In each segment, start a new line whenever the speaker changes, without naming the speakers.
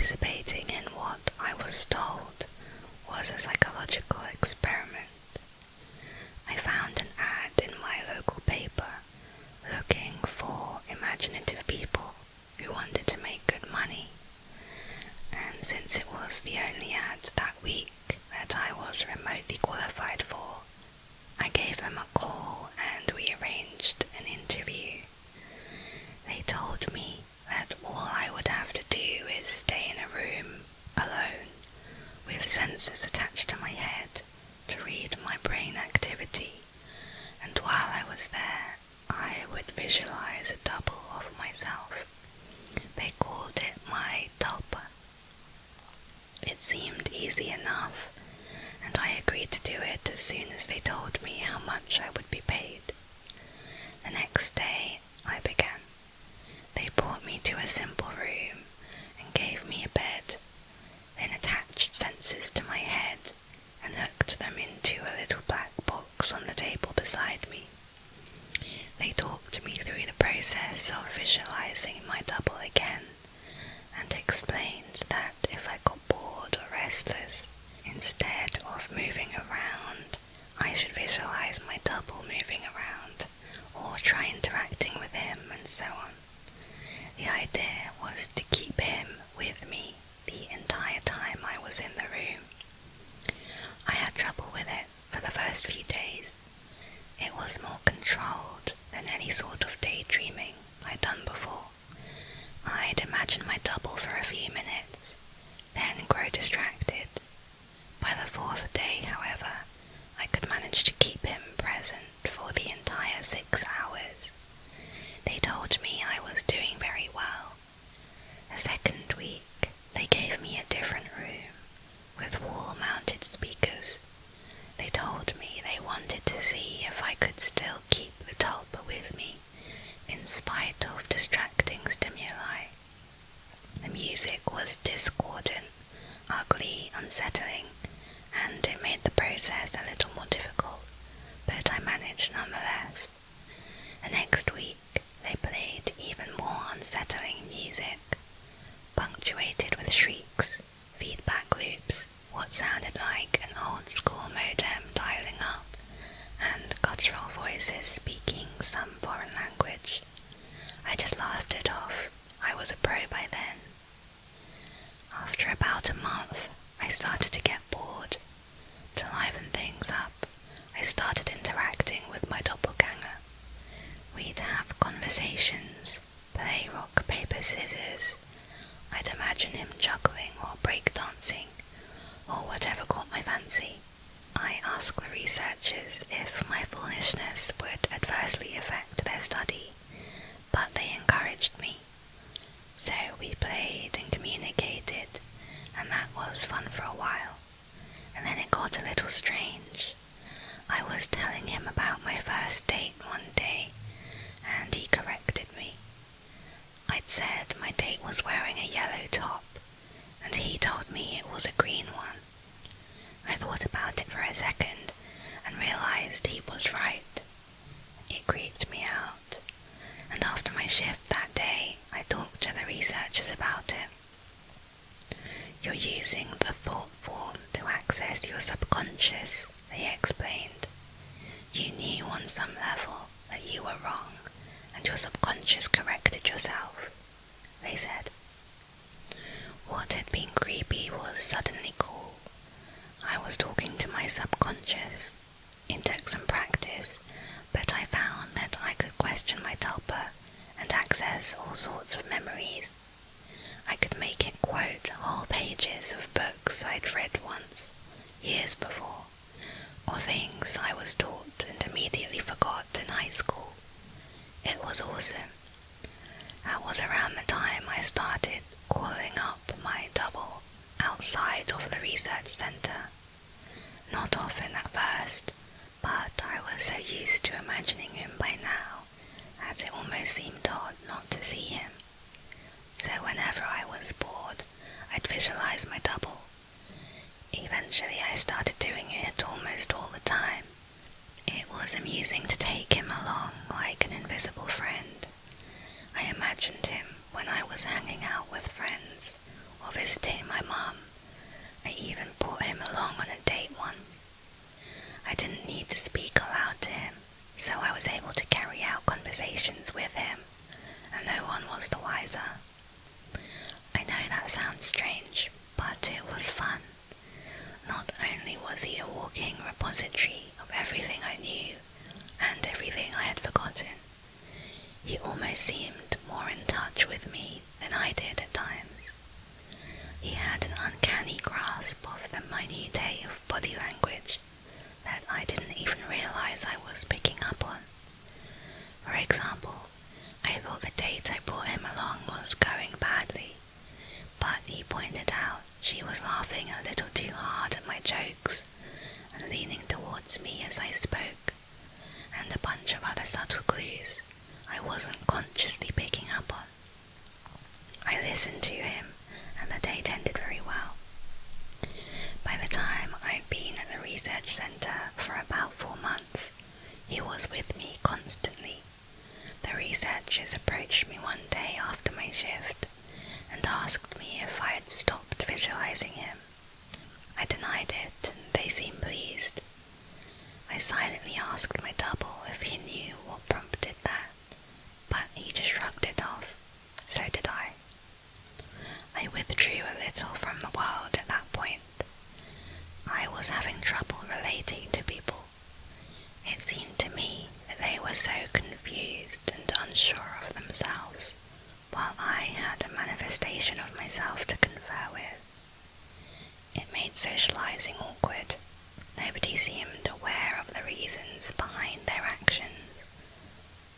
participating in what I was told was a psychological experiment. I found an ad in my local paper looking for imaginative people who wanted to make good money, and since it was the only ad that week that I was remotely qualified for, I gave them a call and we arranged an interview. They told me that all I would have to do is stay in a room alone with sensors attached to my head to read my brain activity, and while I was there I would visualize a double of myself. They called it my tulpa. It seemed easy enough, and I agreed to do it as soon as they told me how much I would be paid. The next day I began. They brought me to a simple room and gave me a bed, then attached sensors to my head and hooked them into a little black box on the table beside me. They talked me through the process of visualizing my double again and explained that if I got bored or restless, instead of moving around, I should visualize my double moving around or try interacting with him and so on. The idea was to keep him with me the entire time I was in the room. I had trouble with it for the first few days. It was more controlled than any sort of daydreaming I'd done before. I'd imagine my double for a few minutes, then grow distracted. By the fourth day, however, I could manage to keep him present for the entire 6 hours. They told me I was doing very well. The second week, they gave me a different room with wall-mounted speakers. They told me they wanted to see if I could still keep the tulpa with me in spite of distracting stimuli. The music was discordant, ugly, unsettling, and it made the process a little more difficult, but I managed nonetheless. The next week, they played even more unsettling music, punctuated with shrieks, feedback loops, what sounded like an old-school modem dialing up, and guttural voices speaking some foreign language. I just laughed it off. I was a pro by then. After about a month, I started to get bored. To liven things up, I started interacting with my doppelganger. We'd have conversations, play rock, paper, scissors. I'd imagine him juggling or breakdancing, or whatever caught my fancy. I asked the researchers if my foolishness would adversely affect their study, but they encouraged me. So we played and communicated, and that was fun for a while. And then it got a little strange. I was telling him about my first date one day, and he corrected me. I'd said my date was wearing a yellow top, and he told me it was a green one. I thought about it for a second and realized he was right. It creeped me out, and after my shift that day, I talked to the researchers about it. You're using the thought form to access your subconscious, they explained. You knew on some level that you were wrong, and your subconscious corrected yourself, they said. What had been creepy was suddenly cool. I was talking to my subconscious. It took some practice, but I found that I could question my tulpa and access all sorts of memories. I could make it quote whole pages of books I'd read once, years before, or things I was taught and immediately forgot in high school. It was awesome. That was around the time I started calling up my double outside of the research center. Not often at first, but I was so used to imagining him by now that it almost seemed odd not to see him. So whenever I was bored, I'd visualize my double. Eventually I started doing it almost all the time. It was amusing to take him along like an invisible friend. I imagined him when I was hanging out with friends or visiting I didn't need to speak aloud to him, so I was able to carry out conversations with him, and no one was the wiser. I know that sounds strange, but it was fun. Not only was he a walking repository of everything I knew and everything I had forgotten, he almost seemed more in touch with me than I did at times. He had an uncanny grasp of the minutiae of body language that I didn't even realize I was picking up on. For example, I thought the date I brought him along was going badly, but he pointed out she was laughing a little too hard at my jokes and leaning towards me as I spoke, and a bunch of other subtle clues I wasn't consciously picking up on. I listened to him, and the date ended very well. By the time I'd been at the research centre for about 4 months, he was with me constantly. The researchers approached me one day after my shift and asked me if I had stopped visualizing him. I denied it, and they seemed pleased. I silently asked my double if he knew what prompted that, but he just shrugged it off. So did I. I withdrew a little from the world at that point. I was having trouble relating to people. It seemed to me that they were so confused and unsure of themselves, while I had a manifestation of myself to confer with. It made socializing awkward. Nobody seemed aware of the reasons behind their actions,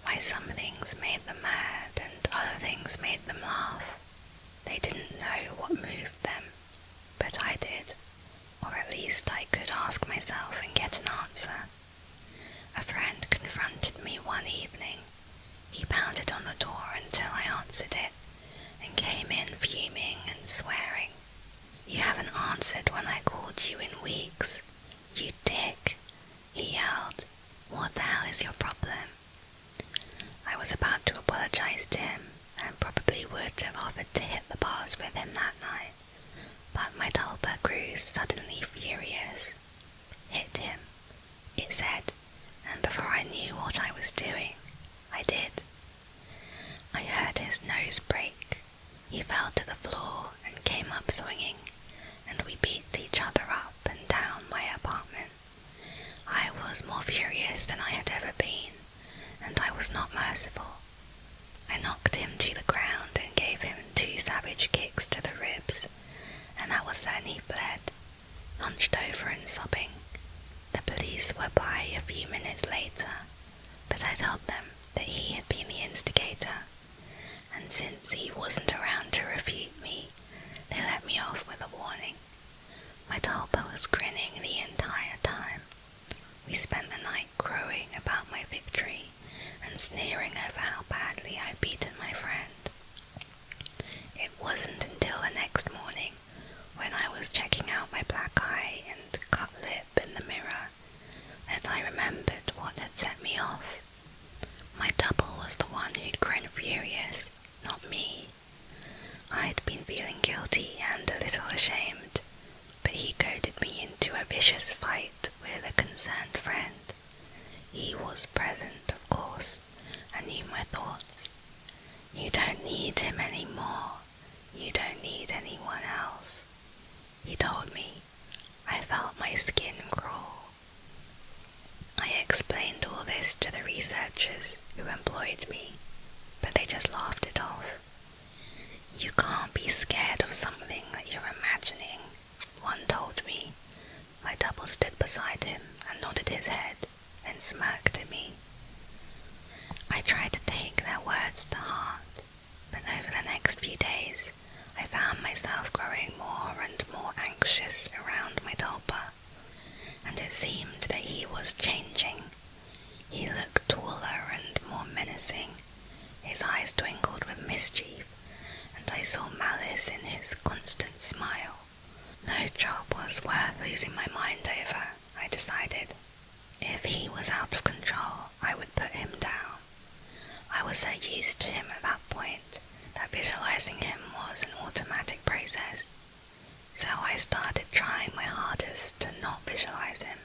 why some things made them mad and other things made them laugh. They didn't know what moved them, but I did, or at least I could ask myself and get an answer. A friend confronted me one evening. He pounded on the door until I answered it, and came in fuming and swearing. "You haven't answered when I called you in weeks. You dick," he yelled. "What the hell is your problem?" I was about to apologize to him, and probably would have offered to hit the bars with him that night, but my tulpa grew suddenly furious. "Hit him," it said, and before I knew what I was doing, I did. I heard his nose break. He fell to the floor and came up swinging, and we beat each other up and down my apartment. I was more furious than I had ever been, and I was not merciful. I knocked him to the ground and gave him 2 savage kicks to the ribs, and that was then he bled, hunched over and sobbing. The police were by a few minutes later, but I told them that he had been the instigator, and since he wasn't around to refute me, they let me off with a warning. My tulpa was grinning the entire time. We spent the night crowing about my victory and sneering over how badly I'd beaten my friend. It wasn't until the next morning, when I was checking out my black eye and cut lip in the mirror, that I remembered what had set me off. My double was the one who'd grown furious, not me. I'd been feeling guilty and a little ashamed, but he goaded me into a vicious fight with a concerned friend. He was present, of course, and knew my thoughts. "You don't need him anymore. You don't need anyone else," he told me. I felt my skin crawl. I explained all this to the researchers who employed me, but they just laughed it off. "You can't be scared of something that you're imagining," one told me. My double stood beside him and nodded his head, then smirked at me. I tried to take their words to heart, but over the next few days, I found myself growing more and more anxious around my tulpa, and it seemed that he was changing. He looked taller and more menacing. His eyes twinkled with mischief, and I saw malice in his constant smile. No job was worth losing my mind over, I decided. If he was out of control, I would put him down. I was so used to him at that point that visualizing him was an automatic process, so I started trying my hardest to not visualize him.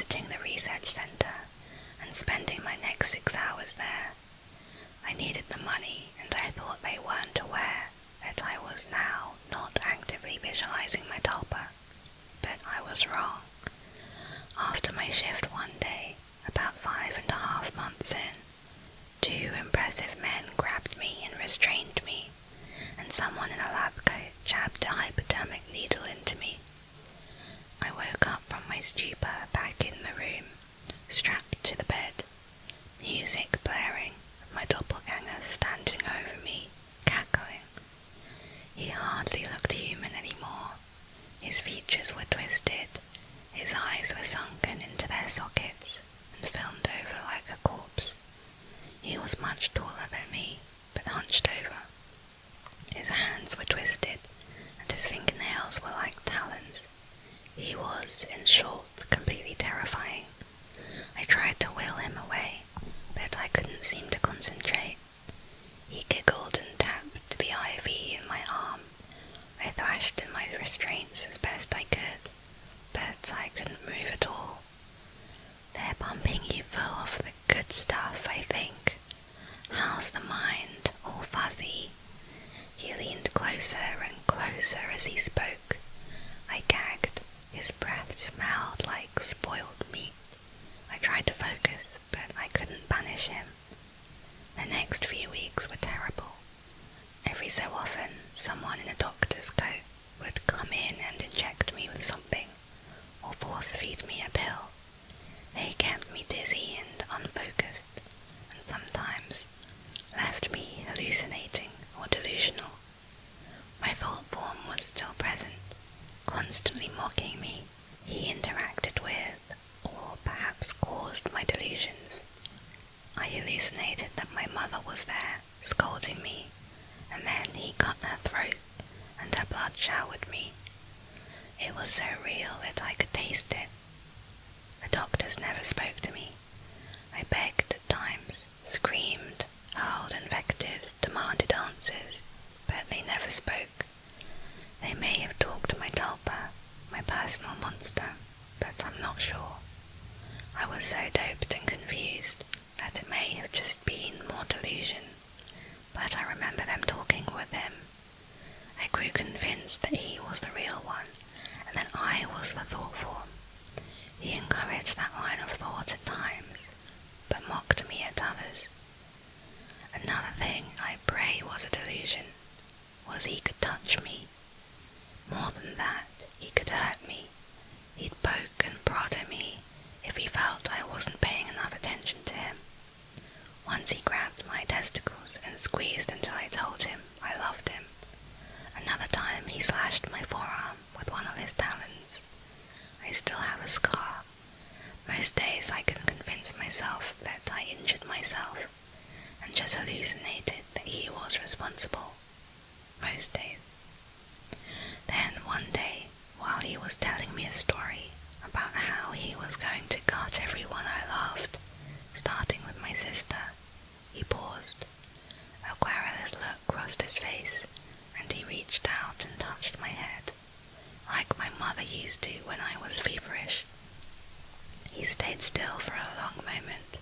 visiting the research center and spending my next 6 hours there. I needed the money, and I thought they weren't aware that I was now not actively visualizing my tulpa. But I was wrong. After my shift one day, about 5.5 months in, 2 impressive men grabbed me and restrained me, and someone in a lab coat jabbed a hypodermic needle into me. I woke up from my stupor back in the room, strapped to the bed, music blaring, my doppelganger standing over me, cackling. He hardly looked human anymore. His features were twisted, his eyes were sunken into their sockets and filmed over like a corpse. He was much taller than me, but hunched over. His hands were twisted, and his fingernails were like talons. He was, in short, completely terrifying. I tried to will him away, but I couldn't seem to concentrate. He giggled and tapped the IV in my arm. I thrashed in my restraints as best I could, but I couldn't move at all. "They're pumping you full of the good stuff, I think. How's the mind? All fuzzy?" He leaned closer and closer as he spoke. I gagged. His breath smelled like spoiled meat. I tried to focus, but I couldn't banish him. The next few weeks were terrible. Every so often, someone in a doctor's coat would come in and inject me with something, or force-feed me a pill. They kept me dizzy and unfocused, and sometimes left me hallucinating or delusional. My thought form was still present, constantly mocking me. He interacted with, or perhaps caused, my delusions. I hallucinated that my mother was there, scolding me, and then he cut her throat, and her blood showered me. It was so real that I could taste it. The doctors never spoke to me. I begged at times, screamed, hurled invectives, demanded answers, but they never spoke. They may have talked to my tulpa, my personal monster, but I'm not sure. I was so doped and confused that it may have just been more delusion, but I remember them talking with him. I grew convinced that he was the real one, and that I was the thought form. He encouraged that line of thought at times, but mocked me at others. Another thing I pray was a delusion was he could touch me. More than that, he could hurt me. He'd poke and prod at me if he felt I wasn't paying enough attention to him. Once he grabbed my testicles and squeezed until I told him I loved him. Another time he slashed my forearm with one of his talons. I still have a scar. Most days I can convince myself that I injured myself and just hallucinated that he was responsible. Most days. Then one day, while he was telling me a story about how he was going to gut everyone I loved, starting with my sister, he paused. A querulous look crossed his face, and he reached out and touched my head, like my mother used to when I was feverish. He stayed still for a long moment,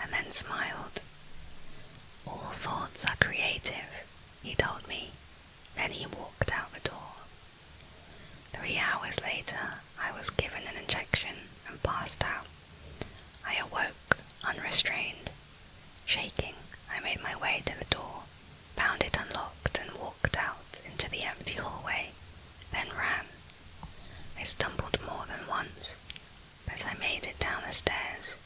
and then smiled. "All thoughts are creative," he told me. Then he walked out the door. 3 hours later, I was given an injection and passed out. I awoke, unrestrained. Shaking, I made my way to the door, found it unlocked and walked out into the empty hallway, then ran. I stumbled more than once, but I made it down the stairs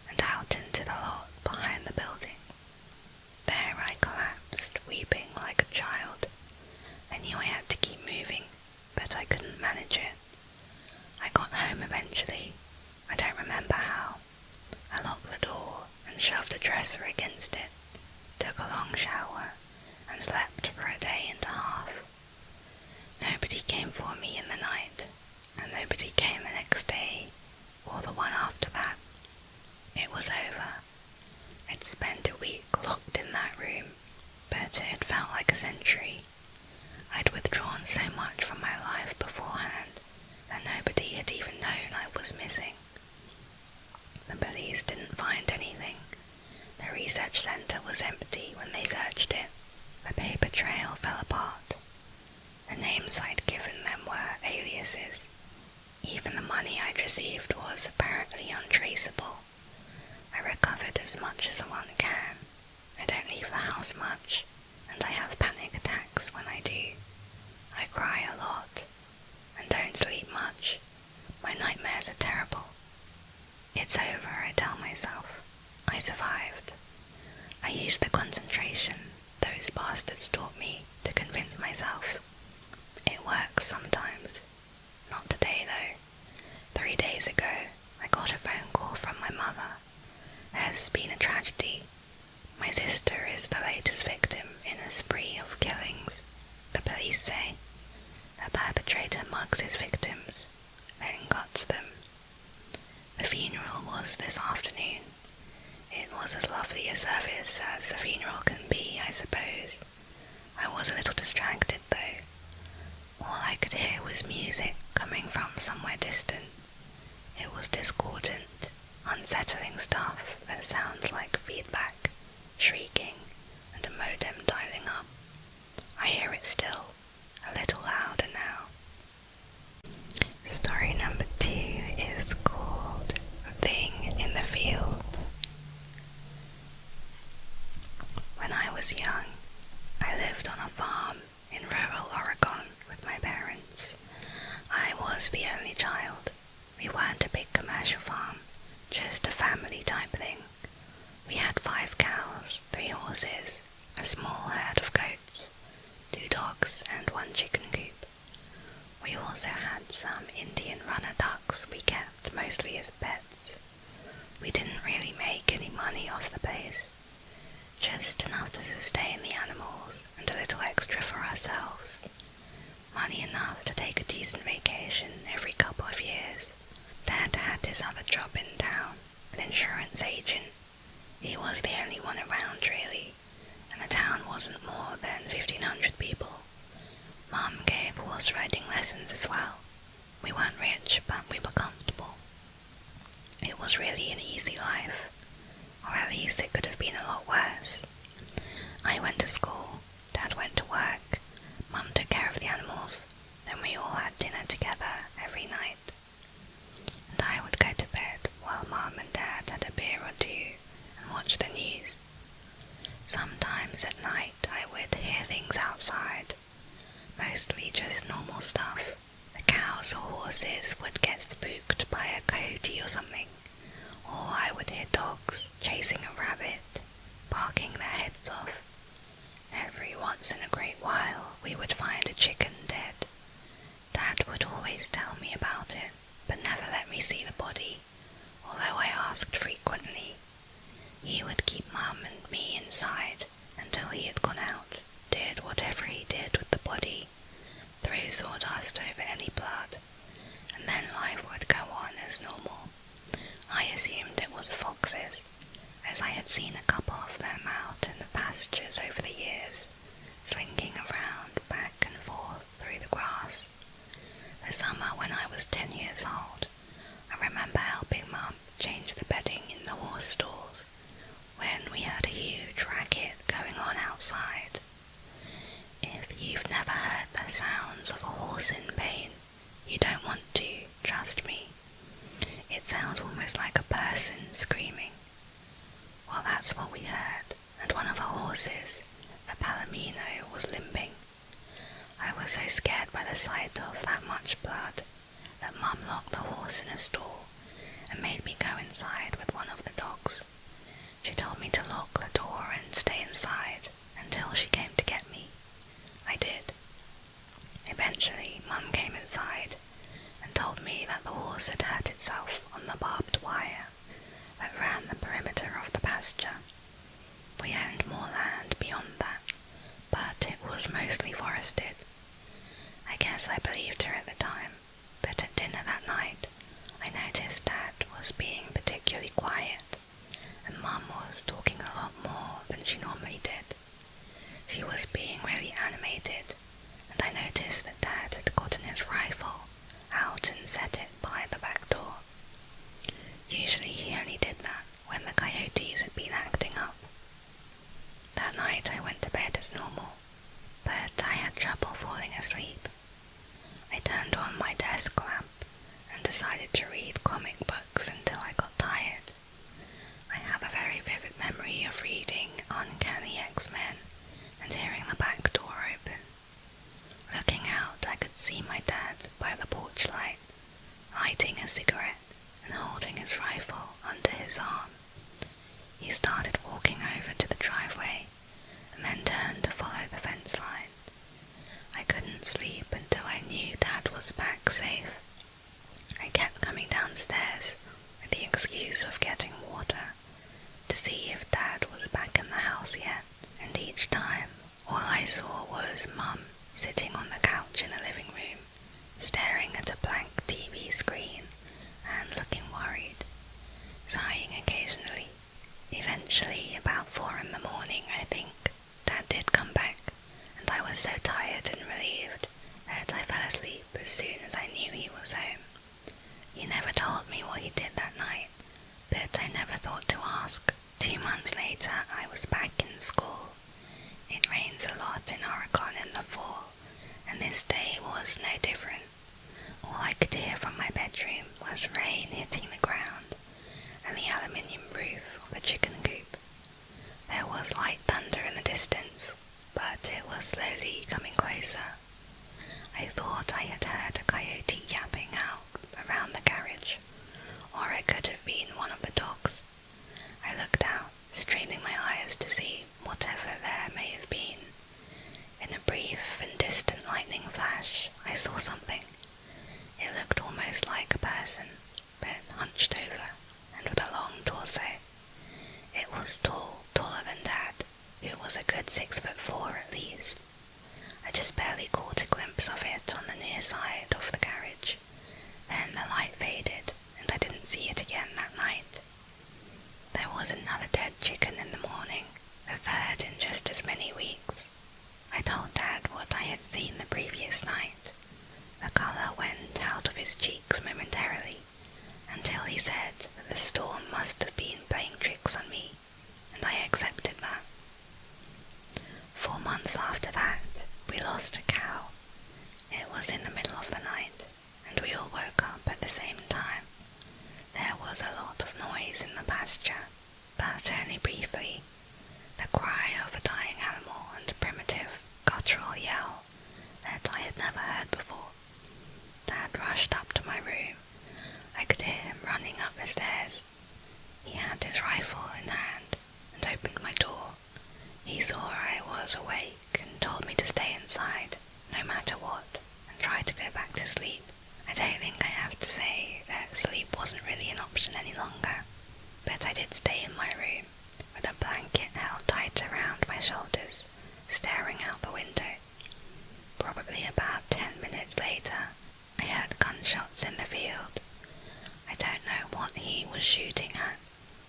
and out into the lot behind the building. There I collapsed, weeping like a child. I knew I had to keep moving, but I couldn't manage it. I got home eventually. I don't research center was empty when they searched it. The paper trail fell apart. The names I'd given them were aliases. Even the money I'd received was apparently untraceable. I recovered as much as one can. I don't leave the house much, and I have panic attacks when I do. I cry a lot, and don't sleep much. My nightmares are terrible. It's over, I tell myself. I survived. I used the concentration those bastards taught me to convince myself. It works sometimes. Not today, though. 3 days ago, I got a phone call from my mother. There's been a tragedy. My sister is the latest victim in a spree of killings, the police say. The perpetrator mugs his victims, then guts them. The funeral was this afternoon. It was as lovely a service as a funeral can be, I suppose. I was a little distracted, though. All I could hear was music coming from somewhere distant. It was discordant, unsettling stuff that sounds like feedback, shrieking, and a modem dialing up. I hear it still, a little louder now. Story number 2 is called Thing in the Fields. When I was young, I lived on a farm in rural Oregon with my parents. I was the only child. We weren't a big commercial farm, just a family type thing. We had 5 cows, 3 horses, a small herd of goats, 2 dogs, and 1 chicken coop. We also had some Indian runner ducks we kept mostly as pets. We didn't really make any money off the place, just enough to sustain the animals and a little extra for ourselves. Money enough to take a decent vacation every couple of years. Dad had his other job in town, an insurance agent. He was the only one around, really, and the town wasn't more than 1,500 people. Mum gave horse riding lessons as well. We weren't rich, but we were comfortable. It was really an easy life, or at least it could have been a lot worse. I went to school, Dad went to work, Mum took care of the animals, then we all had dinner together every night. And I would go to bed while Mum and Dad had a beer or 2 and watch the news. Sometimes at night I would hear things outside, mostly just normal stuff. The cows or horses would get spooked by a coyote or something, or I would hear dogs chasing a rabbit, barking their heads off. Every once in a great while we would find a chicken dead. Dad would always tell me about it, but never let me see the body, although I asked frequently. He would keep Mum and me inside until he had gone out, did whatever he did with the body, threw sawdust over any blood, and then life would go on as normal. I assumed it was foxes, as I had seen a couple of them out in the pastures over the years, slinking around back and forth through the grass. The summer when I was 10 years old, I remember helping Mum change the bedding in the horse stalls, when we heard a huge racket going on outside. If you've never heard the sounds of a horse in pain, you don't want to, trust me. It sounds almost like a person screaming. Well, that's what we heard, and one of our horses, the Palomino, was limping. I was so scared by the sight of that much blood that Mum locked the horse in a stall and made me go inside with one of the dogs. She told me to lock the door and stay inside until she came to get me. I did. Eventually, Mum came inside and told me that the horse had hurt itself on the barbed wire that ran the perimeter of the pasture. We owned more land beyond that, but it was mostly forested. I guess I believed her at the time, but at dinner that night, I noticed Dad was being particularly quiet, and Mum was talking a lot more than she normally did. She was being really animated, and I noticed that Dad had gotten his rifle out and set it by the back door. Usually he only did that when the coyotes had been acting up, holding his rifle under his arm. He started walking over to the driveway and then turned to follow the fence line. I couldn't sleep until I knew Dad was back safe. I kept coming downstairs with the excuse of getting water to see if Dad was back in the house yet, and each time all I saw was Mum sitting on the couch in the living room, staring at a blank TV screen and looking worried, sighing occasionally. Eventually, about 4 in the morning, I think, Dad did come back, and I was so tired and relieved that I fell asleep as soon as I knew he was home. He never told me what he did that night, but I never thought to ask. 2 months later, I was back in school. It rains a lot in Oregon in the fall, and this day was no different. All I could hear from my bedroom was rain hitting the ground and the aluminium roof of the chicken coop. There was light thunder in the distance, but it was slowly coming closer. I thought I had heard a coyote yapping out around the garage, or it could have been one of the dogs. I looked out, straining my eyes to see whatever there may have been. In a brief and distant lightning flash, I saw something. It looked almost like a person, but hunched over and with a long torso. It was tall, taller than Dad, who was a good 6'4" at least. I just barely caught a glimpse of it on the near side of the garage. Then the light faded, and I didn't see it again that night. There was another dead chicken in the morning, the third in just as many weeks. I told Dad what I had seen the previous night. The colour went out of his cheeks momentarily, until he said that the storm must have been playing tricks on me, and I accepted that. 4 months after that, we lost a cow. It was in the middle of the night, and we all woke up at the same time. There was a lot of noise in the pasture, but only briefly. The cry of a dying animal and a primitive, guttural yell that I had never heard before. Dad rushed up to my room. I could hear him running up the stairs. He had his rifle in hand and opened my door. He saw I was awake and told me to stay inside, no matter what, and try to go back to sleep. I don't think I have to say that sleep wasn't really an option any longer, but I did stay in my room, with a blanket held tight around my shoulders, staring out the window. Probably about 10 minutes later, I heard gunshots in the field. I don't know what he was shooting at,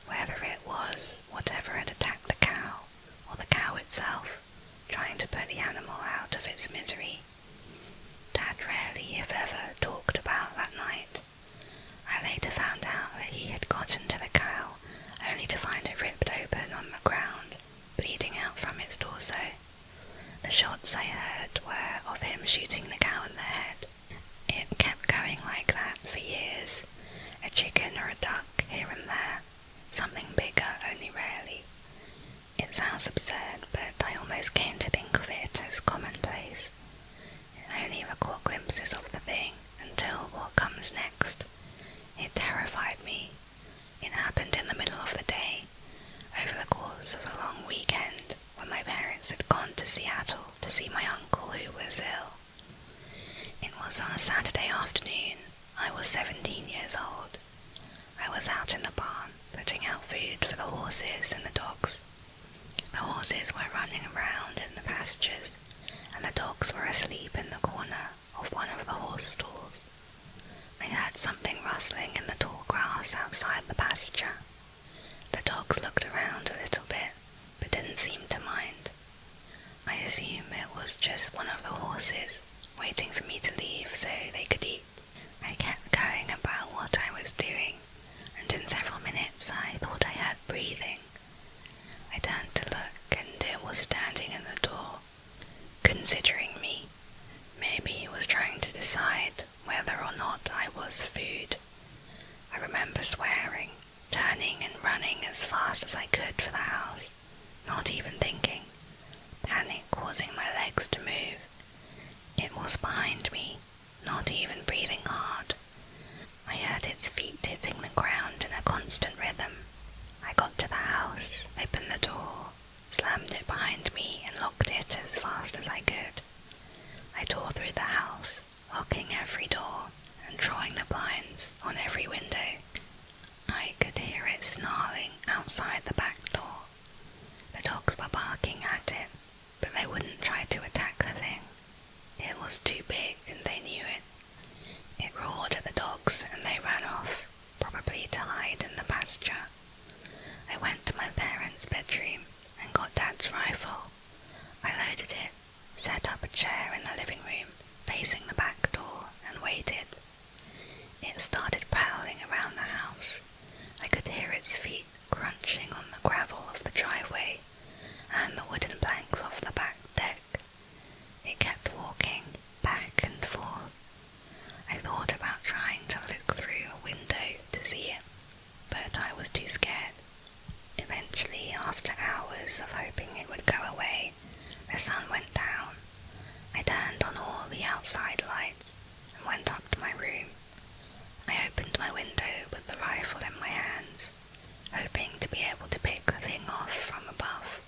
whether it was whatever had attacked the cow, or the cow itself, trying to put the animal out of its misery. Dad rarely, if ever, talked about that night. I later found out that he had gotten to the cow only to find it ripped open on the ground, bleeding out from its torso. The shots I heard were of him shooting the cow in the head. It kept going like that for years, a chicken or a duck here and there, something bigger only rarely. It sounds absurd, but I almost came to think of it as commonplace. I only recall glimpses of the thing until what comes next. It terrified me. It happened in the middle of the day, over the course of a long weekend when my parents had gone to Seattle to see my uncle who was ill. It was on a Saturday afternoon. I was 17 years old. I was out in the barn putting out food for the horses and the dogs. The horses were running around in the pastures, and the dogs were asleep in the corner of one of the horse stalls. I heard something rustling in the tall grass outside the pasture. The dogs looked around a little bit, but didn't seem to mind. I assume it was just one of the horses, waiting for me to leave so they could eat. I kept going about what I was doing, and in several minutes I thought I heard breathing. I turned to look, and it was standing in the door, considering me. Maybe he was trying to decide whether or not I was food. I remember swearing, turning and running as fast as I could for the house, not even thinking, panic causing my legs to move. It was behind me, not even breathing hard. I heard its feet hitting the ground outside the back door. The dogs were barking at it, but they wouldn't try to attack the thing. It was too big and they knew it. It roared at the dogs and they ran off, probably to hide in the pasture. I went to my parents' bedroom and got Dad's rifle. I loaded it, set up a chair in the living room, facing the back door, and waited. It started prowling around the house. I could hear its feet crunching on the gravel of the driveway and the wooden planks of the back deck. It kept walking back and forth. I thought about trying to look through a window to see it, but I was too scared. Eventually, after hours of hoping it would go away, the sun went down. I turned on all the outside lights and went up to my room. I opened my window with the rifle in my hands, hoping to be able to pick the thing off from above.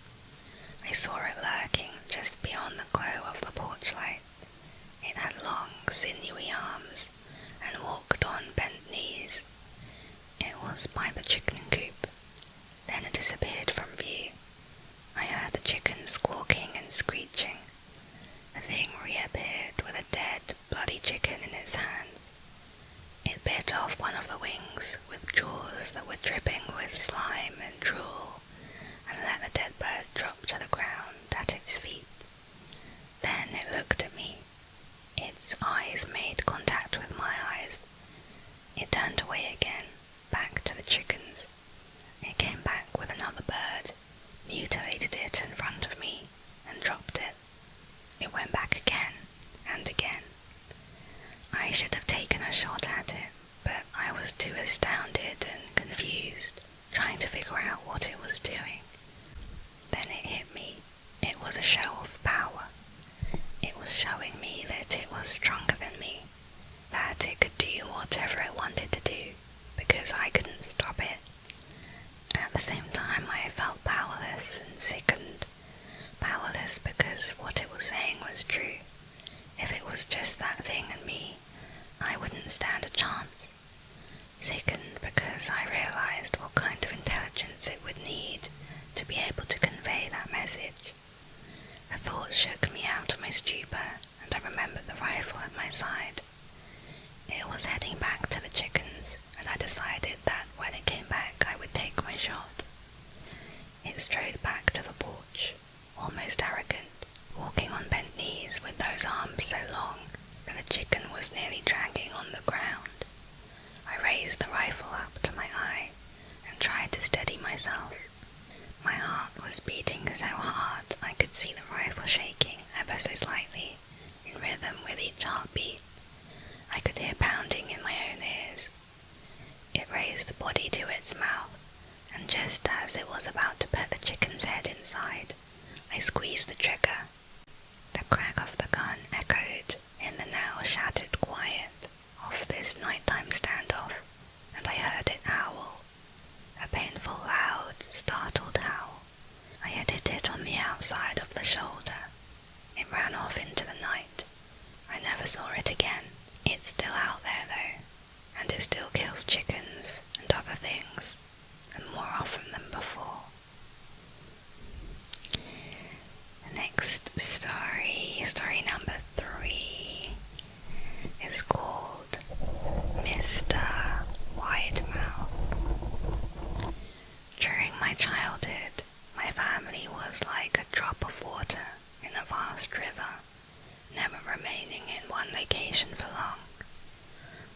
I saw it lurking just beyond the glow of the porch light. It had long, sinewy arms and walked on bent knees. It was by the chicken coop. Then it disappeared from view. I heard the chickens squawking and screeching. The thing reappeared with a dead, bloody chicken in its hand. It bit off one of the wings with jaws that were dripping with slime and drool, and let the dead bird drop to the ground at its feet. Then it looked at me. Its eyes made contact with my eyes. It turned away again, back to the chickens. It came back with another bird, mutilated it in front of me, and dropped it. It went back again, and again. I should have taken a shot at it, but I was too astounded and confused, trying to figure out what it was doing. Then it hit me. It was a show of power. It was showing me that it was stronger than me, that it could do whatever it wanted to do, because I couldn't stop it. At the same time, I felt powerless and sickened. Powerless because what it was saying was true. If it was just that thing and me, I wouldn't stand a chance. Sickened because I realized what kind of intelligence it would need to be able to convey that message. The thought shook me out of my stupor, and I remembered the rifle at my side. It was heading back to the chickens, and I decided that when it came back I would take my shot. It strode back to the porch, almost arrogant, walking on bent knees with those arms so long that the chicken was nearly dragging on the ground. I raised the rifle up to my eye and tried to steady myself. My heart was beating so hard I could see the rifle shaking ever so slightly, in rhythm with each heartbeat. I could hear pounding in my own ears. It raised the body to its mouth, and just as it was about to put the chicken's head inside, I squeezed the trigger. The crack of the gun echoed in the now shattered quiet of this nighttime standoff, and I heard it howl. A painful, loud, startled howl. I had hit it on the outside of the shoulder. It ran off into the night. I never saw it again. It's still out there though, and it still kills chickens and other things, and more often than before. The next story number 3, is called Mr. Widemouth. During my childhood, my family was like a drop of water in a vast river, never remaining in one location for long.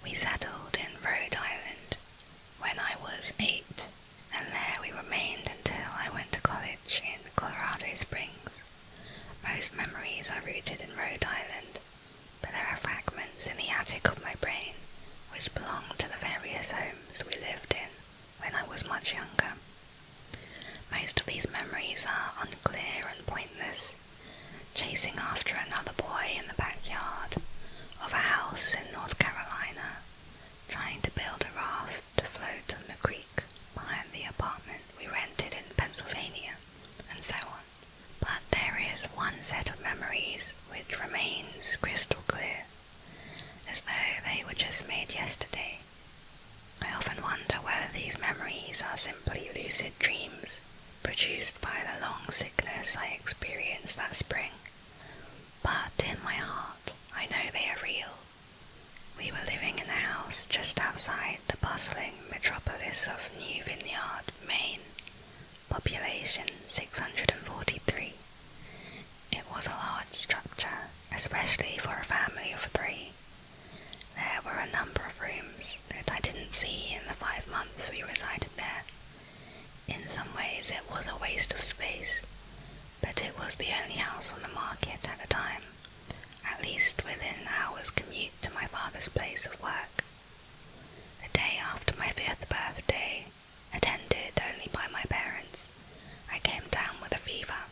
We settled in Rhode Island when I was 8, and there we remained until I went to college in Colorado Springs. Most memories are rooted in Rhode Island, but there are fragments in the attic of my brain which belong to the various homes we lived in when I was much younger. Most of these memories are unclear and pointless, chasing after another boy in the backyard of a house in North Carolina, trying to build a raft to float on the creek behind the apartment we rented in Pennsylvania, and so on. But there is one set of memories which remains crystal clear, as though they were just made yesterday. I often wonder whether these memories are simply lucid dreams bustling metropolis of New Vineyard, Maine, population 643. It was a large structure, especially for a family of 3. There were a number of rooms that I didn't see in the 5 months we resided there. In some ways it was a waste of space, but it was the only house on the market at the time, at least within an hour's commute to my father's place of work. The day after my 5th birthday, attended only by my parents, I came down with a fever.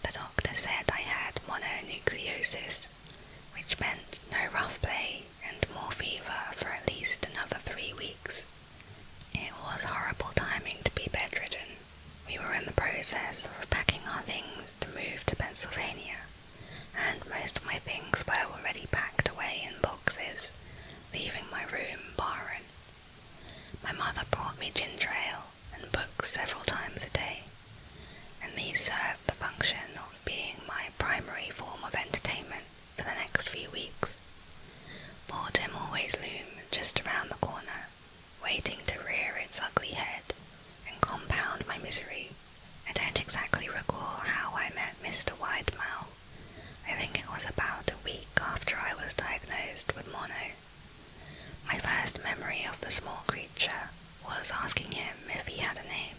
The doctor said I had mononucleosis, which meant no rough play and more fever for at least another 3 weeks. It was horrible timing to be bedridden. We were in the process of packing our things to move to Pennsylvania, and most of my things were already packed away in boxes, leaving my room barren. My mother brought me ginger ale and books several times a day, and these served the function of being my primary form of entertainment for the next few weeks. Boredom always loomed just around the corner, waiting to rear its ugly head and compound my misery. I don't exactly recall how I met Mr. Widemouth. I think it was about a week after I was diagnosed with mono. My first memory of the small creature was asking him if he had a name.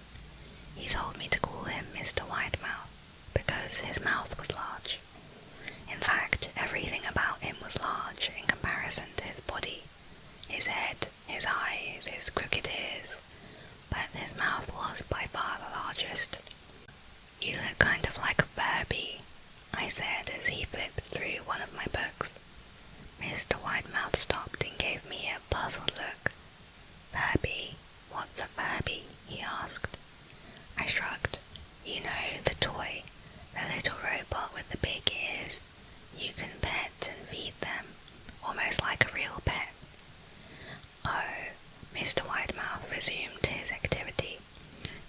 He told me to call him Mr. Widemouth because his mouth was large. In fact, everything about him was large in comparison to his body. His head, his eyes, his crooked ears, but his mouth was by far the largest. "You look kind of like a Furby," I said as he flipped through one of my books. Mr. Widemouth stopped and gave me a puzzled look. "Furby? What's a Furby?" he asked. I shrugged. "You know, the toy, the little robot with the big ears. You can pet and feed them, almost like a real pet." "Oh," Mr. Widemouth resumed his activity.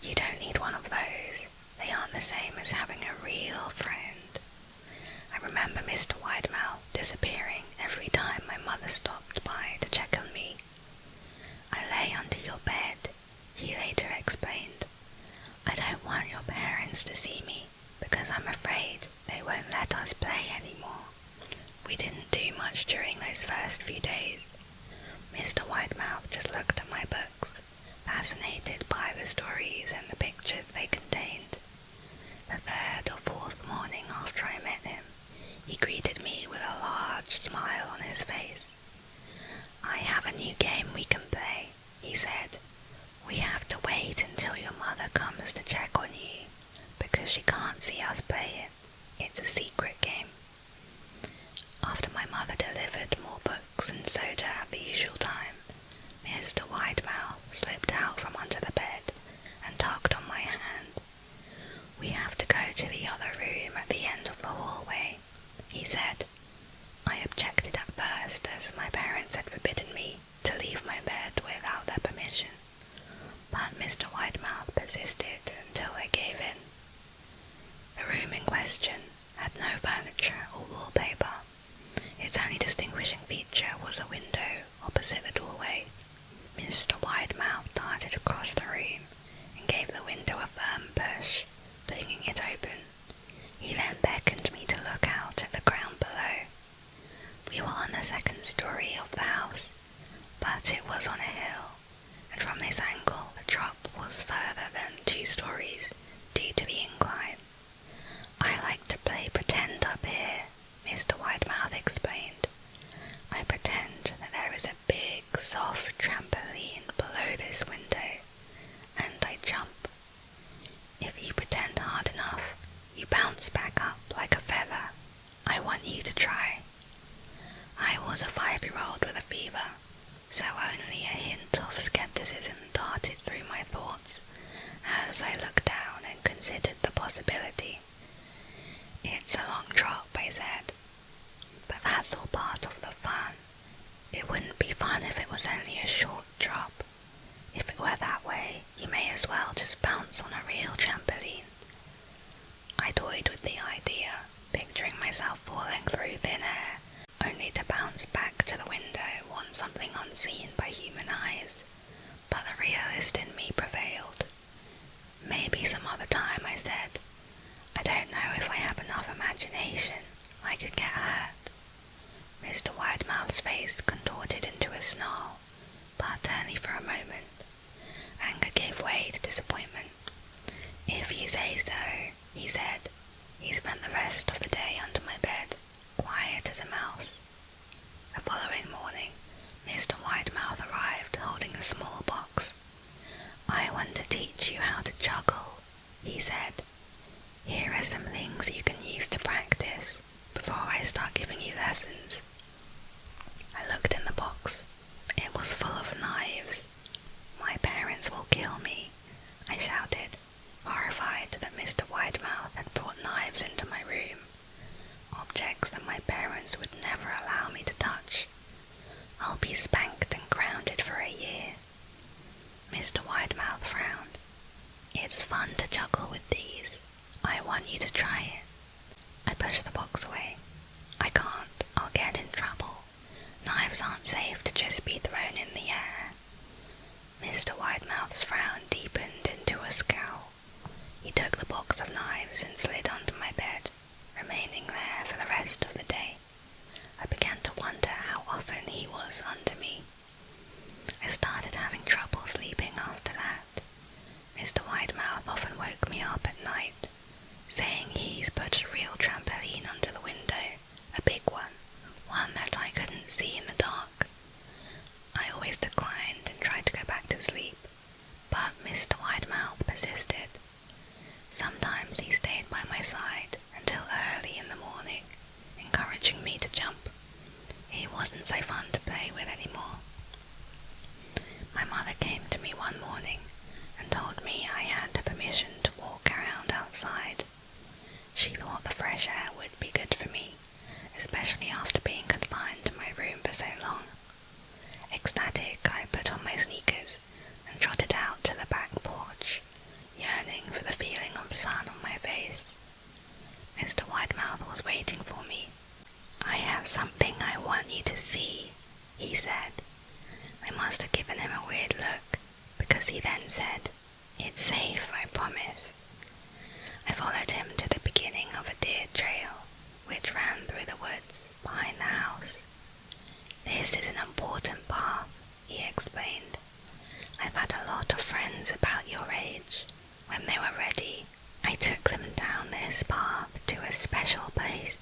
"You don't need one of those. They aren't the same as having a real friend." I remember Mr. Widemouth disappearing every time my mother stopped by to check on me. "I lay under your bed," he later explained. "I don't want your parents to see me because I'm afraid they won't let us play anymore." We didn't do much during those first few days. Mr. Widemouth just looked at my books, fascinated by the stories and the pictures they contained. The 3rd or 4th morning after I met him, he greeted me with a large smile on his face. "I have a new game we can play," he said. "We have to wait until your mother comes to check on you, because she can't see us play it. It's a secret game." After my mother delivered more books and soda at the usual time, Mr. Widemouth slipped out from under the bed and tugged on my hand. "We have to go to the other room at the end of the hallway," he said. I objected at first, as my parents had forbidden me to leave my bed without their permission, but Mr. Widemouth persisted until I gave in. The room in question had no furniture or wallpaper. Its only distinguishing feature was a window opposite the doorway. Mr. Widemouth darted across the room and gave the window a firm push, flinging it open. He then beckoned me to look out at the ground below. We were on the 2nd story of the house, but it was on a hill, and from this angle the drop was further than 2 stories due to the incline. "I like to play pretend up here," Mr. Widemouth explained. "I pretend that there is a big, soft trampoline below this window, and I jump. If you pretend hard enough, you bounce back up like a feather. I want you to try." I was a 5-year-old with a fever, so only a hint of skepticism darted through my thoughts as I looked down and considered the possibility. "It's a long drop," I said, "but that's all part of the fun. It wouldn't be fun if it was only a short drop. If it were that way, you may as well just bounce on a real trampoline." I toyed with the idea, picturing myself falling through thin air, only to bounce back to the window on something unseen by human eyes. he said. "Here are some things you can use to practice before I start giving you lessons." I looked in the box. It was full of knives. "My parents will kill me," I shouted, horrified that Mr. Widemouth had brought knives into my room, objects that my parents would never allow me to touch. "I'll be spanked and grounded for a year." Mr. Widemouth frowned. "It's fun to juggle with these. I want you to try it." I pushed the box away. "I can't. I'll get in trouble. Knives aren't safe to just be thrown in the air." Mr. Widemouth's frown deepened into a scowl. He took the box of knives and slid onto my bed, remaining there for the rest of the day. I began to wonder how often he was under me. I started having trouble sleeping after that. Mr. Widemouth often woke me up at night, saying he's put a real trampoline under the window, a big one that I couldn't see in the dark. I always declined and tried to go back to sleep, but Mr. Widemouth persisted. Sometimes he stayed by my side until early in the morning, encouraging me to jump. He wasn't so fun to play with anymore. My mother came to me one morning and told me I had permission to walk around outside. She thought the fresh air would be good for me, especially after being confined to my room for so long. Ecstatic, I put on my sneakers and trotted out to the back porch, yearning for the feeling of sun on my face. Mr. Widemouth was waiting for me. "I have something I want you to see," he said. I must have given him a weird look, because he then said, "It's safe, I promise." I followed him to the beginning of a deer trail, which ran through the woods behind the house. "This is an important path," he explained. "I've had a lot of friends about your age. When they were ready, I took them down this path to a special place.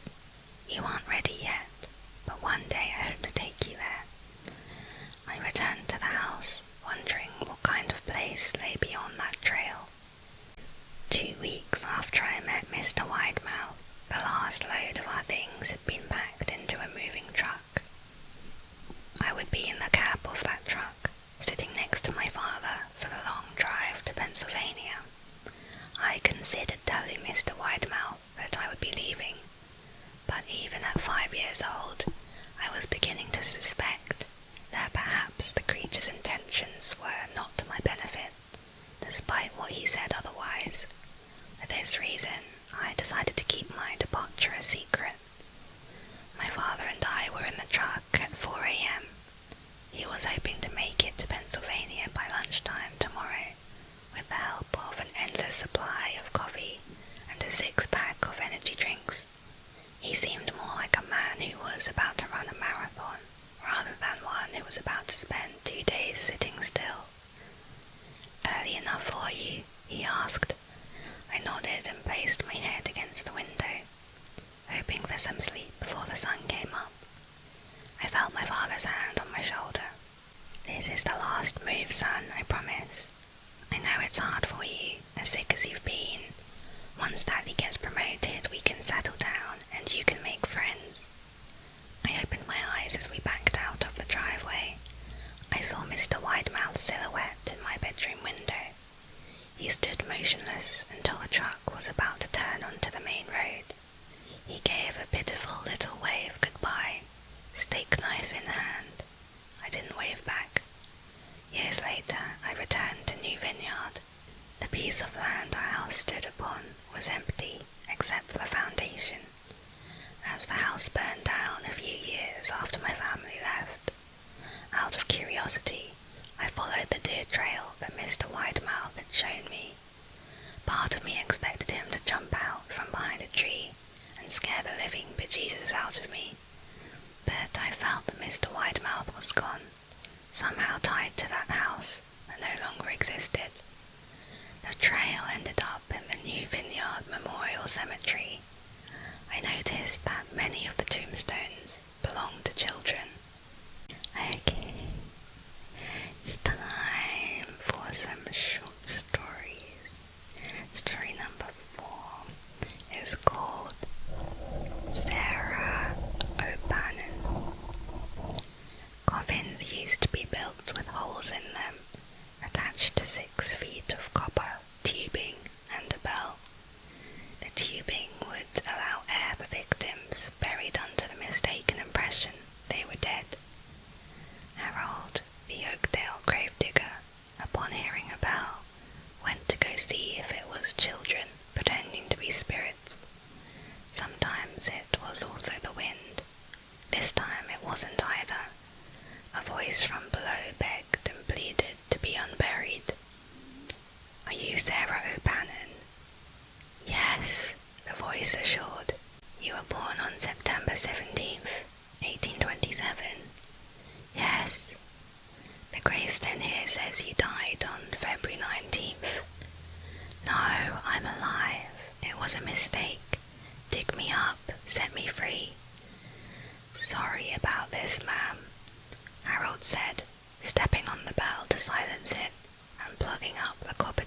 You aren't ready yet, but one day I hope to take you there." I returned to the house, wondering what kind of place lay beyond that trail. 2 weeks after I met Mr. Widemouth, the last load of our things had been packed into a moving truck. I would be in the cab of that truck, sitting next to my father for the long drive to Pennsylvania. I considered telling Mr. Widemouth that I would be leaving, but even at 5 years old, I was beginning to suspect that perhaps the creature's intentions were not to my benefit, despite what he said otherwise. For this reason, I decided to keep my departure a secret. My father and I were in the truck at 4 a.m. He was hoping to make it to Pennsylvania by lunchtime tomorrow, with the help of an endless supply of coffee and a 6-pack of energy drinks. He seemed more like a man who was about to run a marathon, rather than one who was about to spend 2 days sitting still. "Early enough for you?" he asked. I nodded and placed my head against the window, hoping for some sleep before the sun came up. I felt my father's hand on my shoulder. "This is the last move, son, I promise. I know it's hard for you, as sick as you've been. Once Daddy gets promoted, we can settle down and you can make friends." I opened my eyes as we backed out of the driveway. I saw Mr. Widemouth's silhouette in my bedroom window. He stood motionless until the truck was about to turn onto the main road. He gave a pitiful little wave goodbye, steak knife in hand. I didn't wave back. Years later, I returned to New Vineyard. The piece of land our house stood upon was empty except for the foundation. As the house burned down a few years after my family left, out of curiosity, I followed the deer trail that Mr. Widemouth had shown me. Part of me expected him to jump out from behind a tree and scare the living bejesus out of me, but I felt that Mr. Widemouth was gone, somehow tied to that house that no longer existed. The trail ended up in the New Vineyard Memorial Cemetery. I noticed that many of the tombstones belonged to children. Okay, it's time for some short stories. Story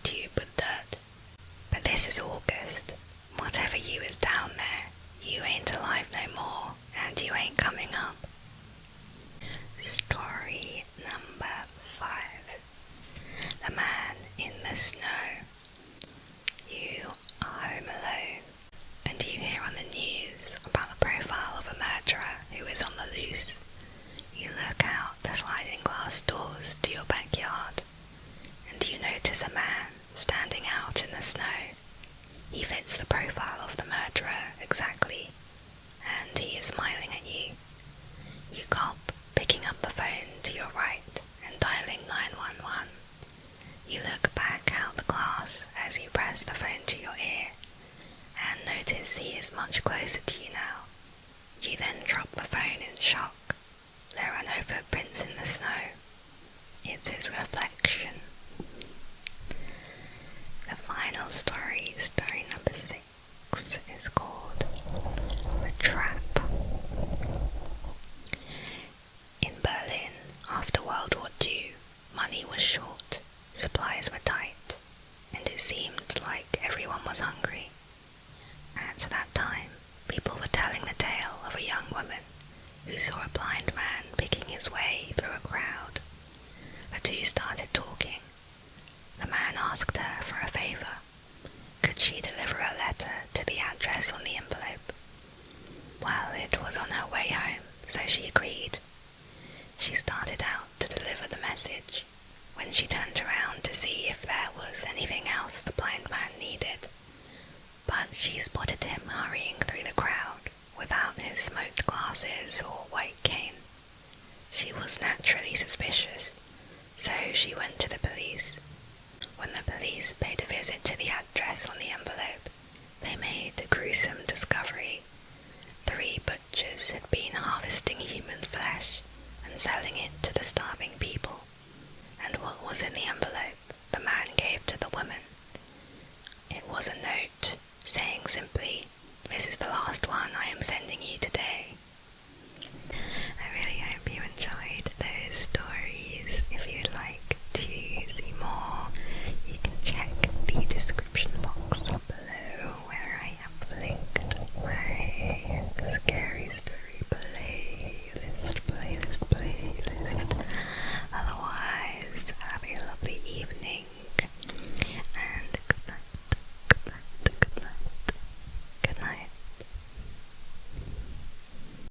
tube with dirt. But this is August. Whatever you is down there, you ain't alive no more, and you ain't coming up. Story number 5. The Man in the Snow. You are home alone, and you hear on the news about the profile of a murderer who is on the loose. You look out the sliding glass doors to your backyard, and you notice a man standing out in the snow. He fits the profile of the murderer exactly, and he is smiling at you. You gulp, picking up the phone to your right and dialing 911. You look back out the glass as you press the phone to your ear, and notice he is much closer to you now. You then drop the phone in shock. There are no footprints in the snow. It's his reflection. The final story, story number 6, is called The Trap. In Berlin, after World War II, money was short, supplies were tight, and it seemed like everyone was hungry. At that time, people were telling the tale of a young woman who saw a blind man picking his way through a crowd. The two started talking. The man asked her for a favor. Could she deliver a letter to the address on the envelope? Well, it was on her way home, so she agreed. She started out to deliver the message when she turned around to see if there was anything else the blind man needed. But she spotted him hurrying through the crowd without his smoked glasses or white cane. She was naturally suspicious, so she went to the police. When the police paid a visit to the address on the envelope, they made a gruesome discovery. 3 butchers had been harvesting human flesh and selling it to the starving people, and what was in the envelope